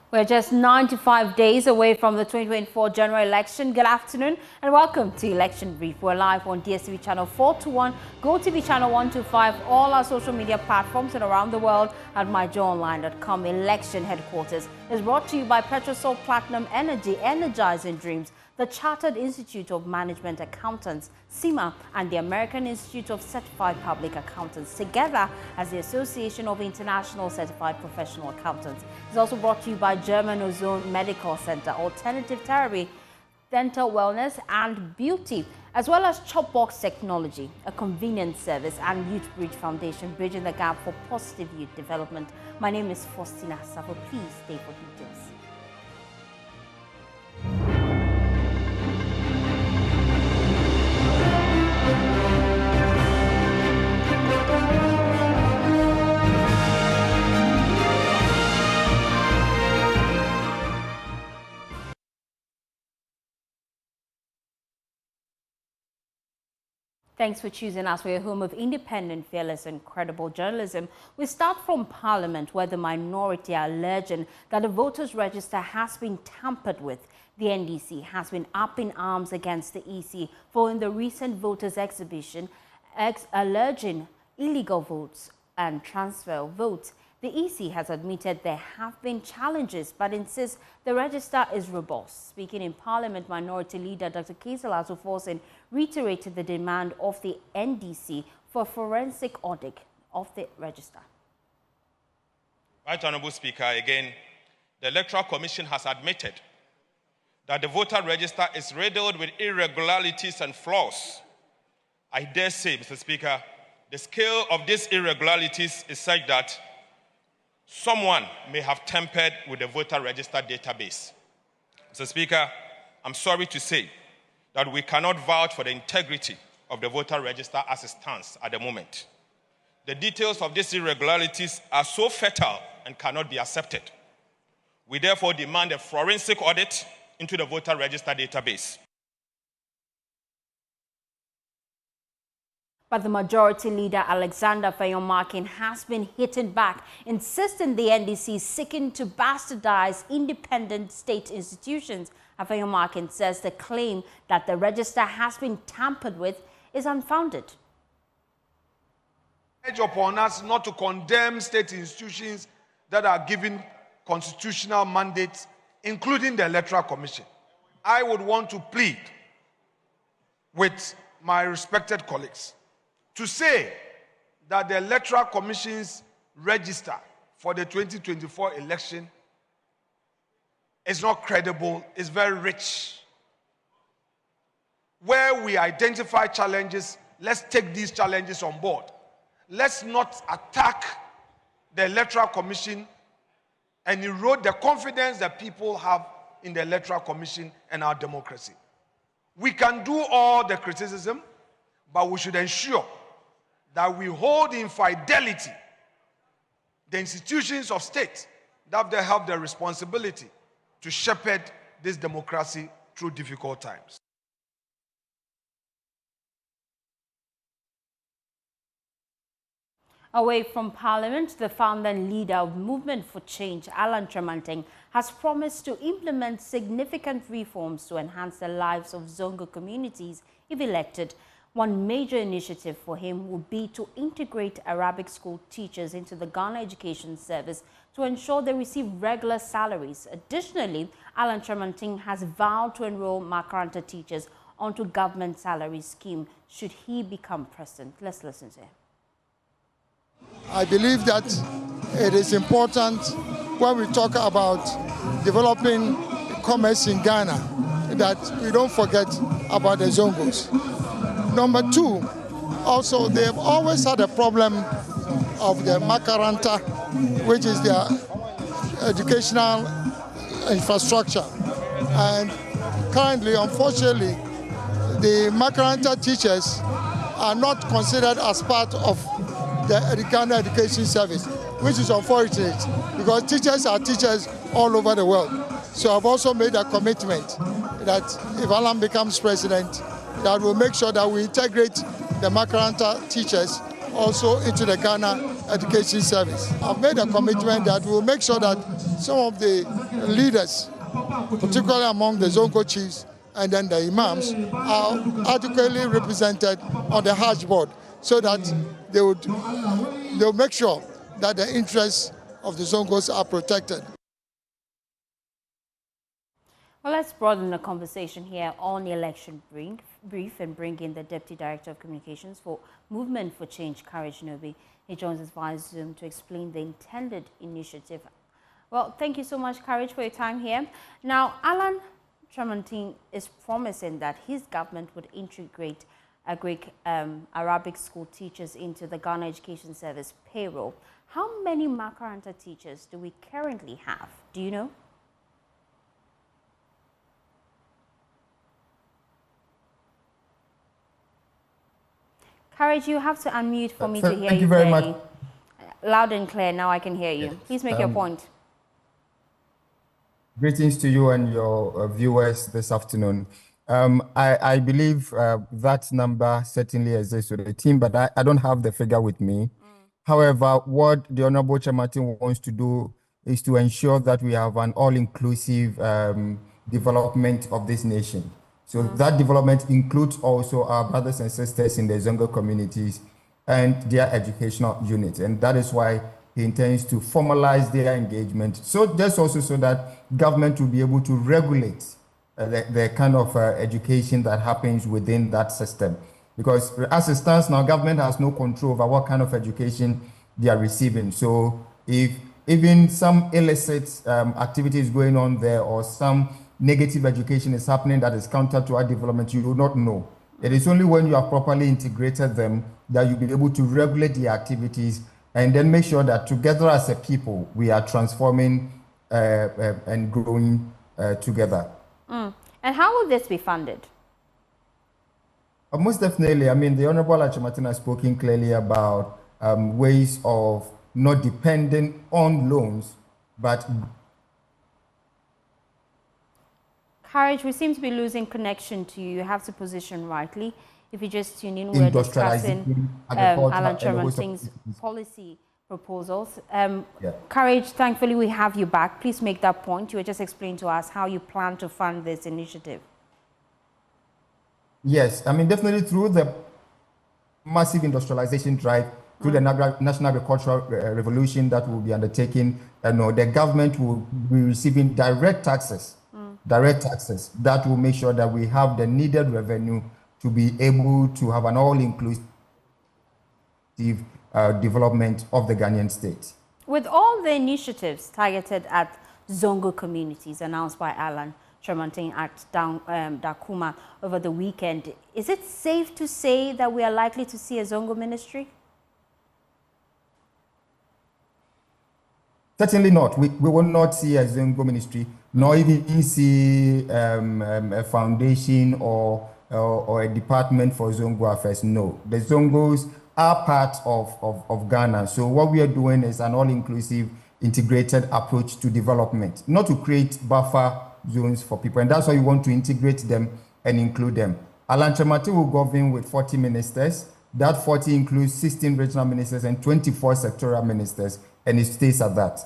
We're just 95 days away from the 2024 general election. Good afternoon and welcome to Election Brief. We're live on DSTV channel 421, GoTV channel 125, all our social media platforms and around the world at myjoyonline.com. Election headquarters is brought to you by Petrosol Platinum Energy, energizing dreams, the Chartered Institute of Management Accountants, CIMA, and the American Institute of Certified Public Accountants, together as the Association of International Certified Professional Accountants. It's also brought to you by German Ozone Medical Center, Alternative Therapy, Dental Wellness and Beauty, as well as Chopbox Technology, a convenience service, and Youth Bridge Foundation, bridging the gap for positive youth development. My name is Faustina Savo. Please stay for details. Thanks for choosing us for your home of independent, fearless and credible journalism. We start from Parliament, where the minority are alleging that the voters' register has been tampered with. The NDC has been up in arms against the EC following the recent voters' exhibition alleging illegal votes and transfer of votes. The EC has admitted there have been challenges, but insists the register is robust. Speaking in Parliament, Minority Leader Dr. Kaisel Atuforsen reiterated the demand of the NDC for a forensic audit of the register. Right Honourable Speaker, again, the Electoral Commission has admitted that the voter register is riddled with irregularities and flaws. I dare say, Mr. Speaker, the scale of these irregularities is such that someone may have tampered with the voter register database. Mr. Speaker, I'm sorry to say that we cannot vouch for the integrity of the voter register as it stands at the moment. The details of these irregularities are so fatal and cannot be accepted. We therefore demand a forensic audit into the voter register database. But the Majority Leader, Alexander Kyerematen, has been hitting back, insisting the NDC is seeking to bastardize independent state institutions. Kyerematen says the claim that the register has been tampered with is unfounded. It's upon us not to condemn state institutions that are given constitutional mandates, including the Electoral Commission. I would want to plead with my respected colleagues to say that the Electoral Commission's register for the 2024 election is not credible, it's very rich. Where we identify challenges, let's take these challenges on board. Let's not attack the Electoral Commission and erode the confidence that people have in the Electoral Commission and our democracy. We can do all the criticism, but we should ensure that we hold in fidelity the institutions of state that they have the responsibility to shepherd this democracy through difficult times. Away from Parliament, the founder and leader of Movement for Change, Alan Kyerematen, has promised to implement significant reforms to enhance the lives of Zongo communities if elected. One major initiative for him would be to integrate Arabic school teachers into the Ghana Education Service to ensure they receive regular salaries. Additionally, Alan Kyerematen has vowed to enroll Makaranta teachers onto government salary scheme should he become president. Let's listen to him. I believe that it is important when we talk about developing commerce in Ghana that we don't forget about the Zongos. Number two, also they've always had a problem of the Makaranta, which is their educational infrastructure. And currently, unfortunately, the Makaranta teachers are not considered as part of the Ghana Education Service, which is unfortunate because teachers are teachers all over the world. So I've also made a commitment that if Alan becomes president, that will make sure that we integrate the Makaranta teachers also into the Ghana education service. I've made a commitment that we'll make sure that some of the leaders, particularly among the Zongo chiefs and then the imams, are adequately represented on the Hajj board so that they'll make sure that the interests of the Zongos are protected. Well, let's broaden the conversation here on the election brief and bring in the Deputy Director of Communications for Movement for Change, Courage Nobi. He joins us via Zoom to explain the intended initiative. Well, thank you so much, Courage, for your time here. Now, Alan Kyerematen is promising that his government would integrate Greek Arabic school teachers into the Ghana Education Service payroll. How many Makaranta teachers do we currently have? Do you know? Courage, you have to unmute for me to hear you. Thank you very much. Loud and clear, now I can hear you. Yes. Please make your point. Greetings to you and your viewers this afternoon. I believe that number certainly exists with the team, but I don't have the figure with me. However, what the Honorable Kyerematen wants to do is to ensure that we have an all-inclusive development of this nation. So that development includes also our brothers and sisters in the Zongo communities and their educational units. And that is why he intends to formalize their engagement. So just also so that government will be able to regulate the kind of education that happens within that system. Because as it stands now, government has no control over what kind of education they are receiving. So if even some illicit activities going on there or some negative education is happening that is counter to our development, you will not know. It is only when you have properly integrated them that you'll be able to regulate the activities and then make sure that together as a people, we are transforming and growing together. And how will this be funded? Most definitely. I mean, the Honorable Kyerematen has spoken clearly about ways of not depending on loans, but Courage, we seem to be losing connection to you. You have to position rightly. If you just tune in, we're discussing Alan Kyerematen's policy proposals. Courage, thankfully we have you back. Please make that point. You were just explaining to us how you plan to fund this initiative. Yes, I mean, definitely through the massive industrialization drive, through the National Agricultural Revolution that will be undertaken, the government will be receiving direct taxes that will make sure that we have the needed revenue to be able to have an all-inclusive development of the Ghanaian state. With all the initiatives targeted at Zongo communities announced by Alan Kyerematen at Dakuma over the weekend, is it safe to say that we are likely to see a Zongo ministry? Certainly not. We will not see a Zongo ministry, nor even see a foundation or a department for Zongo affairs. No, the Zongos are part of Ghana. So what we are doing is an all-inclusive, integrated approach to development, not to create buffer zones for people. And that's why we want to integrate them and include them. Alan Kyerematen will govern with 40 ministers. That 40 includes 16 regional ministers and 24 sectoral ministers, and it stays at that.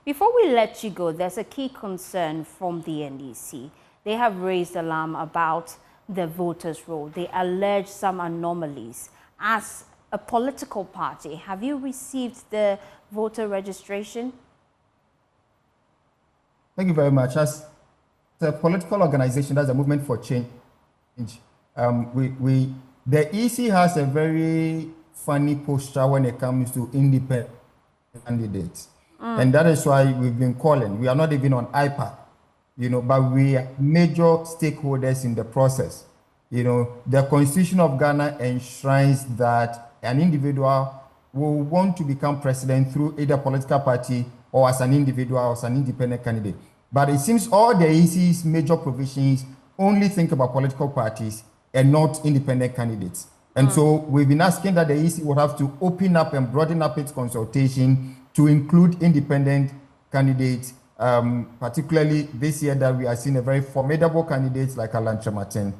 Before we let you go, there's a key concern from the NDC. They have raised alarm about the voters' roll. They allege some anomalies. As a political party, have you received the voter registration? Thank you very much. As a political organization, that's a movement for change. The EC has a very funny posture when it comes to independent candidates. And that is why we've been calling. We are not even on iPad, but we are major stakeholders in the process. The Constitution of Ghana enshrines that an individual will want to become president through either political party or as an individual or as an independent candidate. But it seems all the EC's major provisions only think about political parties and not independent candidates. And so we've been asking that the EC would have to open up and broaden up its consultation to include independent candidates, particularly this year that we are seeing a very formidable candidates like Alan Kyerematen,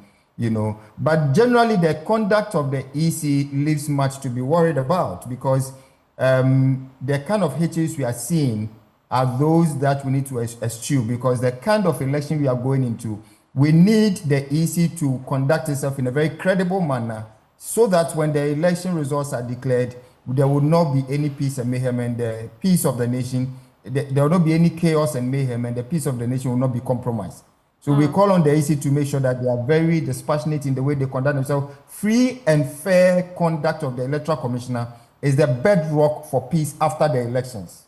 But generally, the conduct of the EC leaves much to be worried about because the kind of hitches we are seeing are those that we need to eschew, because the kind of election we are going into, we need the EC to conduct itself in a very credible manner, so that when the election results are declared, there will not be any peace and mayhem, and the peace of the nation, there will not be any chaos and mayhem, and the peace of the nation will not be compromised. So we call on the EC to make sure that they are very dispassionate in the way they conduct themselves. Free and fair conduct of the Electoral Commissioner is the bedrock for peace after the elections.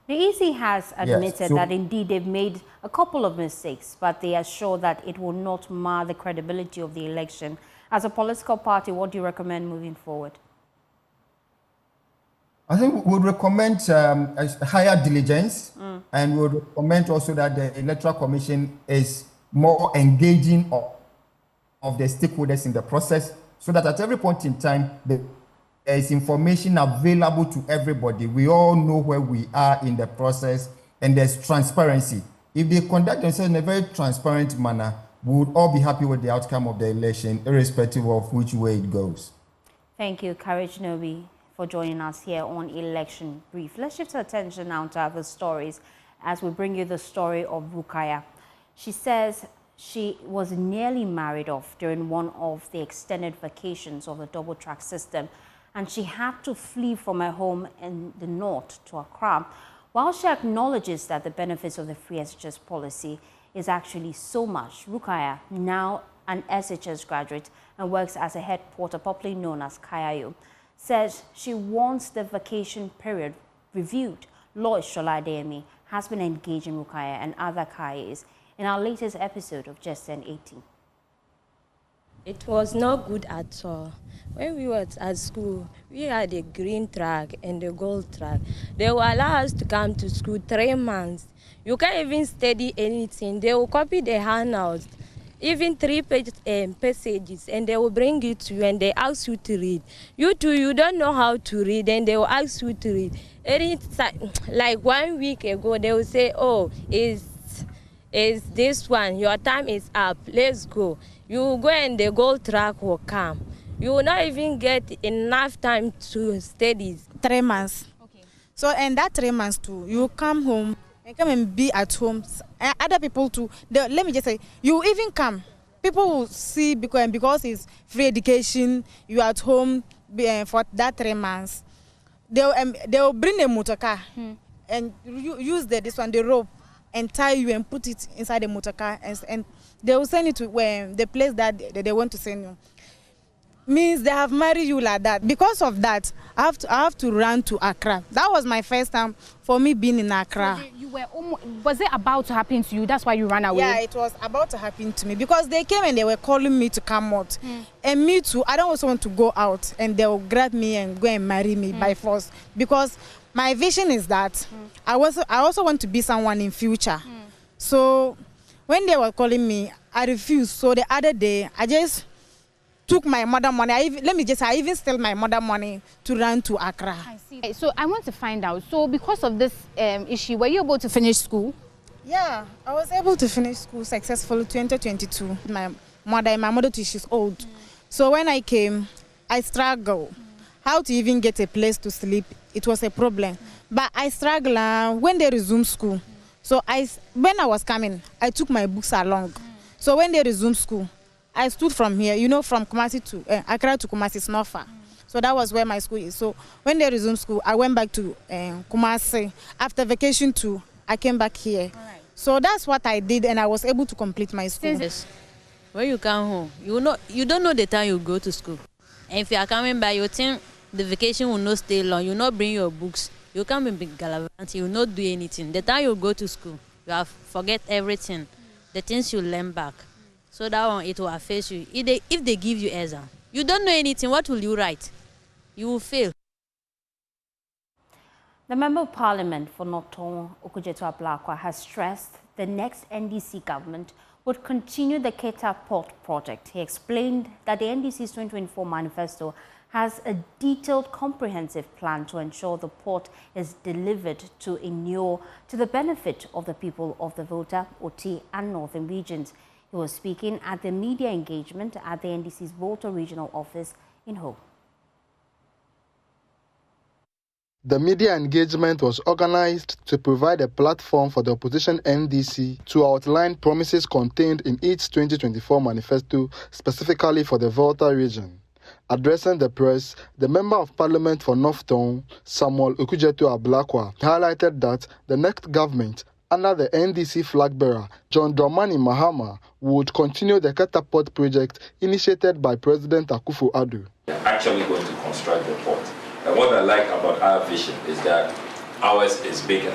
The EC has admitted Yes, that indeed they've made a couple of mistakes, but they are sure that it will not mar the credibility of the election. As a political party, what do you recommend moving forward? I think we would recommend a higher diligence, and we would recommend also that the Electoral Commission is more engaging of the stakeholders in the process, so that at every point in time, there is information available to everybody. We all know where we are in the process, and there's transparency. If they conduct themselves in a very transparent manner, we would all be happy with the outcome of the election, irrespective of which way it goes. Thank you, Kyerematen, for joining us here on Election Brief. Let's shift our attention now to other stories as we bring you the story of Rukaya. She says she was nearly married off during one of the extended vacations of the double-track system, and she had to flee from her home in the north to Accra. While she acknowledges that the benefits of the free SHS policy is actually so much, Rukaya, now an SHS graduate and works as a head porter, popularly known as Kayayo, says she wants the vacation period reviewed. Lois Shola has been engaging Rukaya and other Kayas in our latest episode of Just Turn 18. It was not good at all. When we were at school, we had a green track and a gold track. They will allow us to come to school 3 months. You can't even study anything. They will copy the handouts, even 3 passages, and they will bring it to you and they ask you to read. You too, you don't know how to read, and they will ask you to read. Like 1 week ago, they will say, oh, is this one, your time is up, let's go. You go and the gold track will come. You will not even get enough time to study. 3 months. Okay. So, and that 3 months too, you come home and come and be at home. And other people too, let me just say, you even come. People will see because it's free education, you are at home for that 3 months. They will bring a motor car and use the rope and tie you and put it inside the motor car, and they will send it to the place that they want to send you. Means they have married you like that. Because of that, I have to run to Accra. That was my first time for me being in Accra. So you were was it about to happen to you? That's why you ran away? Yeah, it was about to happen to me because they came and they were calling me to come out. And me too, I don't also want to go out, and they will grab me and go and marry me by force, because my vision is that I also want to be someone in future. So when they were calling me, I refused. So the other day, I just took my mother money. I even stole my mother money to run to Accra. I see. So I want to find out. So because of this issue, were you able to finish school? Yeah, I was able to finish school successfully 2022. My mother too, she's old. So when I came, I struggled. How to even get a place to sleep, it was a problem. But I struggled when they resumed school. So when I was coming, I took my books along. So when they resumed school, I stood from here, from Kumasi to Accra to Kumasi, it's not far. So that was where my school is. So when they resumed school, I went back to Kumasi. After vacation too, I came back here. Right. So that's what I did, and I was able to complete my school. Yes. When you come home, you don't know the time you go to school. And if you are coming back, you think the vacation will not stay long. You will not bring your books. You come and be gallivanting. You will not do anything. The time you go to school, you have forget everything. The things you learn back. So that one, it will affect you. If they give you exam, you don't know anything, what will you write? You will fail. The Member of Parliament for Norton, Kwabena Blacka, has stressed the next NDC government would continue the Keta Port project. He explained that the NDC's 2024 manifesto has a detailed, comprehensive plan to ensure the port is delivered to the benefit of the people of the Volta, Oti and Northern regions. He was speaking at the media engagement at the NDC's Volta Regional Office in Ho. The media engagement was organized to provide a platform for the opposition NDC to outline promises contained in its 2024 manifesto specifically for the Volta region. Addressing the press, the Member of Parliament for North Town, Samuel Kwabena Blacka, highlighted that the next government, under the NDC flag bearer, John Dramani Mahama, would continue the catapult project initiated by President Akufo-Addo. We're actually going to construct the port. And what I like about our vision is that ours is bigger.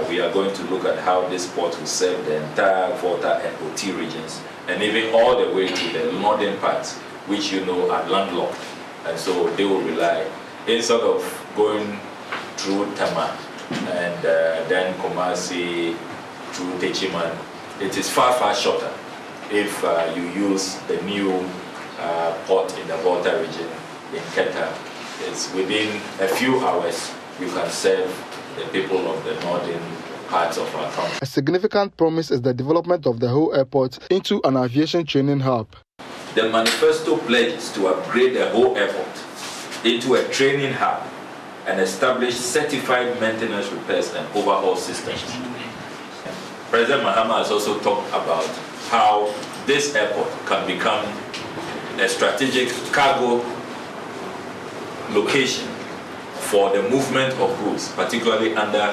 We are going to look at how this port will serve the entire Volta and OT regions, and even all the way to the northern parts, which you know are landlocked. And so they will rely, instead of going through Tama and then Kumasi through Techiman, it is far, far shorter if you use the new port in the Volta region in Keta. It's within a few hours you can serve the people of the northern parts of our country. A significant promise is the development of the whole airport into an aviation training hub. The manifesto pledges to upgrade the whole airport into a training hub and establish certified maintenance, repairs and overhaul systems. President Mahama has also talked about how this airport can become a strategic cargo location for the movement of goods, particularly under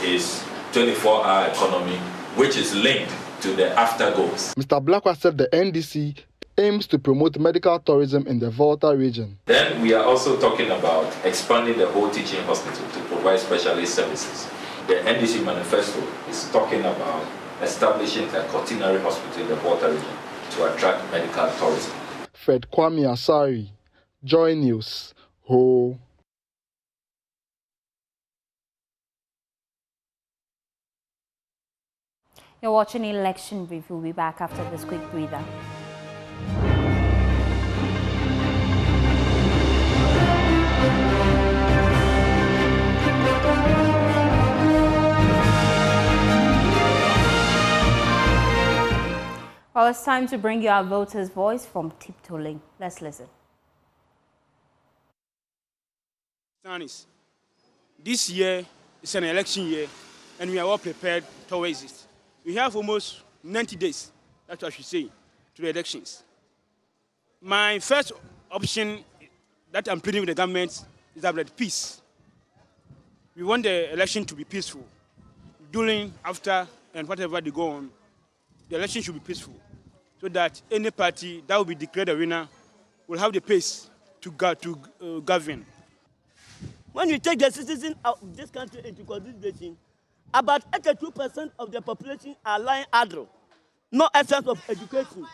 his 24-hour economy, which is linked to the after goals. Mr. Blacka said the NDC aims to promote medical tourism in the Volta region. Then we are also talking about expanding the whole teaching hospital to provide specialist services. The NDC manifesto is talking about establishing a quaternary hospital in the Volta region to attract medical tourism. Fred Kwame Asari, Joy News. Ho. You're watching Election Brief. We'll be back after this quick breather. Well, it's time to bring you our voters' voice from Tiptoe Link. Let's listen. This year is an election year, and we are all prepared towards it. We have almost 90 days, that's what I should say, to the elections. My first option that I'm pleading with the government is about peace. We want the election to be peaceful. During, after, and whatever they go on, the election should be peaceful, so that any party that will be declared a winner will have the pace to govern. When you take the citizens of this country into consideration, about 82% of the population are lying idle. No essence of education,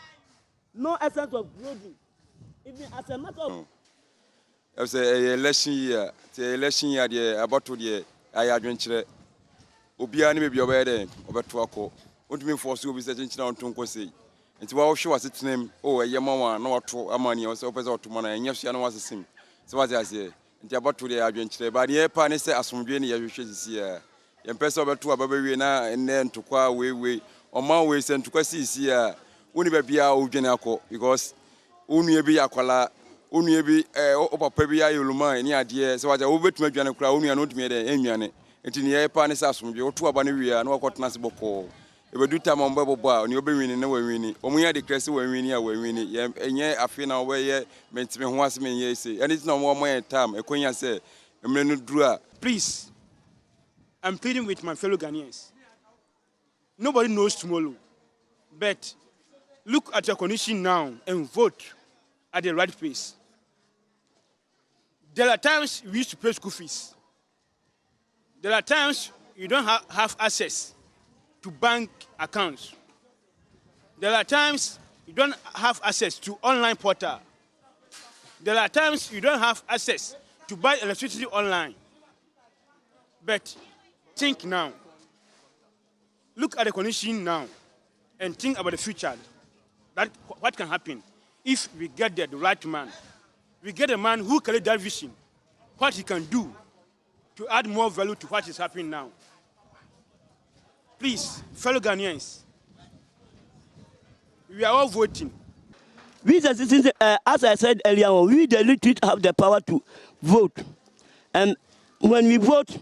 no essence of growing. Even as a matter of... It's an election year. The election year, the about to the adventure. Obiani may be aware of to ako. What do you mean for you? We said on Tunkosi. It's what show us its name. Oh, a Yamawa, no to Amani, or so to Mana, and yes, I know what's the same. So what I say. About to the adventure, but the airpan is as from Jenny, as you see, and press over to a baby and then to qua way, or my ways and to Quassis here, only be a Ugenako, because only be a quala, only be a Pebia Uluma, any idea, so I over to make an crowd, only not made an Emian, and in the airpan is as from your two Abanivia, no what Nasiboko. If we do time on Bible Bar, and you'll be winning, no winning, or we are the crest where winning, and yet I feel now where meant me once me, yes, and it's no more my time. A queen say, a man drew. Please, I'm pleading with my fellow Ghanaians. Nobody knows tomorrow, but look at your condition now and vote at the right place. There are times we used to pay school fees. There are times you don't have access to bank accounts. There are times you don't have access to online portal. There are times you don't have access to buy electricity online. But think now. Look at the condition now and think about the future. That what can happen if we get the right man. We get a man who carries that vision, what he can do to add more value to what is happening now. Please, fellow Ghanaians, we are all voting. We the citizens, as I said earlier on, we the electorate have the power to vote. And when we vote,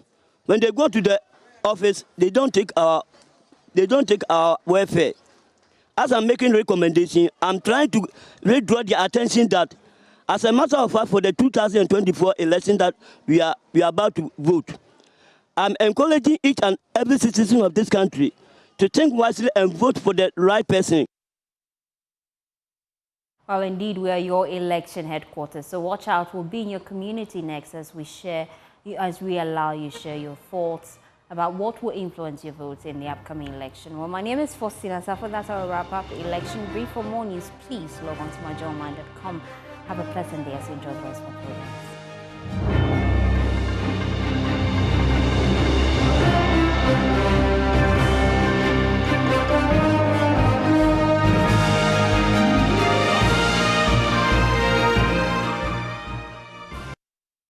when they go to the office, they don't take our welfare. As I'm making recommendation, I'm trying to redraw the attention that, as a matter of fact, for the 2024 election that we are about to vote, I'm encouraging each and every citizen of this country to think wisely and vote for the right person. Well, indeed, we are your election headquarters, so watch out. We'll be in your community next as we allow you share your thoughts about what will influence your votes in the upcoming election. Well, my name is Faustina Safo. That's our wrap-up election brief. For more news, please log on to myjohnmind.com. Have a pleasant day as you enjoy the rest of the program.